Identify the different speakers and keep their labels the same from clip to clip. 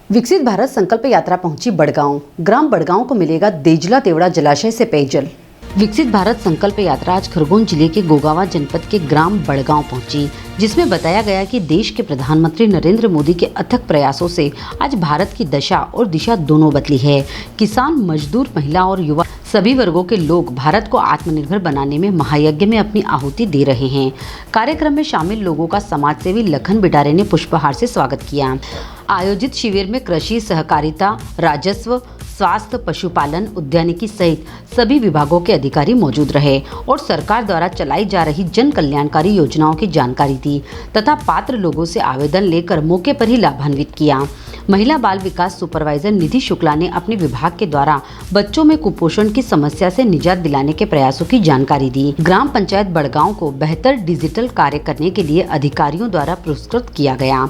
Speaker 1: विकसित भारत संकल्प यात्रा पहुंची बड़गांव। ग्राम बड़गांव को मिलेगा देजला तेवड़ा जलाशय से पेयजल। विकसित भारत संकल्प यात्रा आज खरगोन जिले के गोगावा जनपद के ग्राम बड़गांव पहुंची, जिसमें बताया गया कि देश के प्रधानमंत्री नरेंद्र मोदी के अथक प्रयासों से आज भारत की दशा और दिशा दोनों बदली है। किसान, मजदूर, महिला और युवा सभी वर्गों के लोग भारत को आत्मनिर्भर बनाने में महायज्ञ में अपनी आहुति दे रहे हैं। कार्यक्रम में शामिल लोगों का समाजसेवी लखन बिडारे ने पुष्पहार से स्वागत किया। आयोजित शिविर में कृषि, सहकारिता, राजस्व, स्वास्थ्य, पशुपालन, उद्यानिकी सहित सभी विभागों के अधिकारी मौजूद रहे और सरकार द्वारा चलाई जा रही जन कल्याणकारी योजनाओं की जानकारी दी तथा पात्र लोगों से आवेदन लेकर मौके पर ही लाभान्वित किया। महिला बाल विकास सुपरवाइजर निधि शुक्ला ने अपने विभाग के द्वारा बच्चों में कुपोषण की समस्या से निजात दिलाने के प्रयासों की जानकारी दी। ग्राम पंचायत बड़गांव को बेहतर डिजिटल कार्य करने के लिए अधिकारियों द्वारा पुरस्कृत किया गया।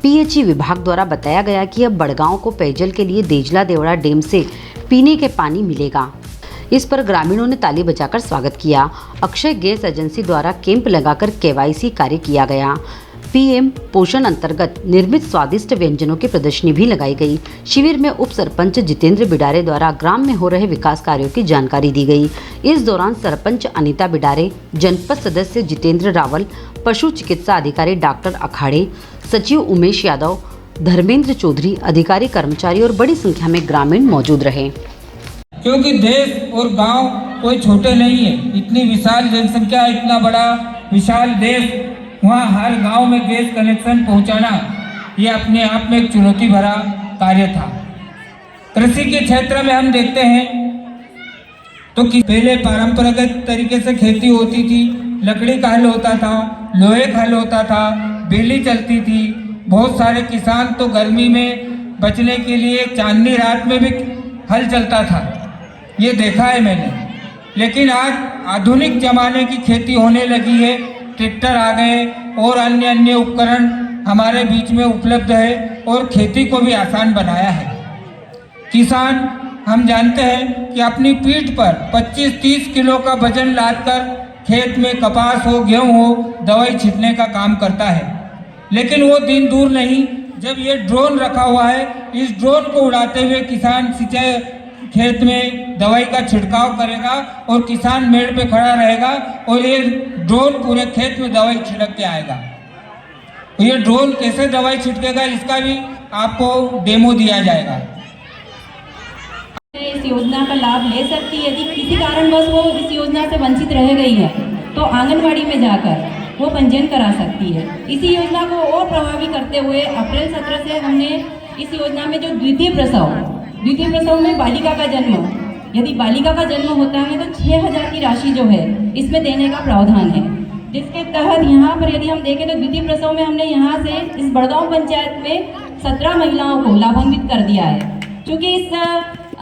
Speaker 1: पीएचई विभाग द्वारा बताया गया कि अब बड़गांव को पेयजल के लिए देजला देवड़ा डैम से पीने के पानी मिलेगा। इस पर ग्रामीणों ने ताली बजाकर स्वागत किया। अक्षय गैस एजेंसी द्वारा कैंप लगाकर केवाईसी कार्य किया गया। पीएम पोषण अंतर्गत निर्मित स्वादिष्ट व्यंजनों की प्रदर्शनी भी लगाई गई। शिविर में उप सरपंच जितेंद्र बिडारे द्वारा ग्राम में हो रहे विकास कार्यों की जानकारी दी गई। इस दौरान सरपंच अनीता बिडारे, जनपद सदस्य जितेंद्र रावल, पशु चिकित्सा अधिकारी डॉक्टर अखाड़े, सचिव उमेश यादव, धर्मेंद्र चौधरी, अधिकारी, कर्मचारी और बड़ी संख्या में ग्रामीण मौजूद रहे।
Speaker 2: क्योंकि देश और गांव कोई छोटे नहीं है, इतनी विशाल जनसंख्या, इतना बड़ा विशाल देश, वहाँ हर गांव में गैस कनेक्शन पहुंचाना ये अपने आप में एक चुनौती भरा कार्य था। कृषि के क्षेत्र में हम देखते हैं तो कि पहले परंपरागत तरीके से खेती होती थी, लकड़ी का हल होता था, लोहे का हल होता था, बिजली चलती थी। बहुत सारे किसान तो गर्मी में बचने के लिए चांदनी रात में भी हल चलता था, ये देखा है मैंने। लेकिन आज आधुनिक जमाने की खेती होने लगी है, ट्रैक्टर आ गए और अन्य उपकरण हमारे बीच में उपलब्ध है और खेती को भी आसान बनाया है। किसान, हम जानते हैं कि अपनी पीठ पर 25-30 किलो का वजन लादकर खेत में कपास हो, गेहूं हो, दवाई छिड़कने का काम करता है। लेकिन वो दिन दूर नहीं जब ये ड्रोन रखा हुआ है, इस ड्रोन को उड़ाते हुए किसान सिंचाई खेत में दवाई का छिड़काव करेगा और किसान मेड़ पे खड़ा रहेगा और ये ड्रोन पूरे खेत में दवाई छिड़क के आएगा। ये ड्रोन कैसे दवाई छिड़केगा, इसका भी आपको डेमो दिया जाएगा।
Speaker 3: इस योजना का लाभ ले सकती है। यदि किसी कारणवश वो इस योजना से वंचित रह गई है तो आंगनवाड़ी में जाकर वो पंजीयन करा सकती है। इसी योजना को और प्रभावी करते हुए अप्रैल 17 से हमने इस योजना में जो द्वितीय प्रसव में बालिका का जन्म, यदि बालिका का जन्म होता है तो 6,000 की राशि जो है इसमें देने का प्रावधान है, जिसके तहत यहाँ पर यदि हम देखें तो द्वितीय प्रसव में हमने यहाँ से इस बड़गांव पंचायत में 17 महिलाओं को लाभान्वित कर दिया है। क्योंकि इस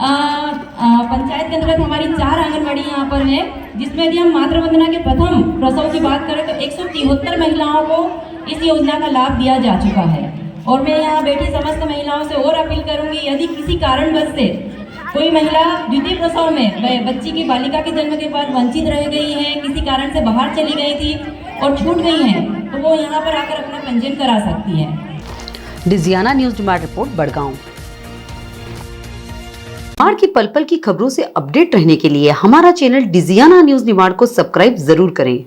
Speaker 3: पंचायत के अंतर्गत हमारी 4 आंगनबाड़ी यहाँ पर है, जिसमें यदि हम मातृ वंदना के प्रथम प्रसव की बात करें तो 173 महिलाओं को इस योजना का लाभ दिया जा चुका है। और मैं यहाँ बैठी समस्त महिलाओं से और अपील करूंगी, यदि किसी कारणवश से कोई महिला द्वितीय प्रसव में बच्ची की बालिका के जन्म के बाद वंचित रह गई है, किसी कारण से बाहर चली गई थी और छूट गई है, तो वो यहाँ पर आकर अपना पंजीयन करा सकती है।
Speaker 1: डिजियाना news demand report Badgaon. Nimar की पल पल की खबरों से अपडेट रहने के लिए हमारा चैनल डिजियाना न्यूज निमाड़ को सब्सक्राइब जरूर करें।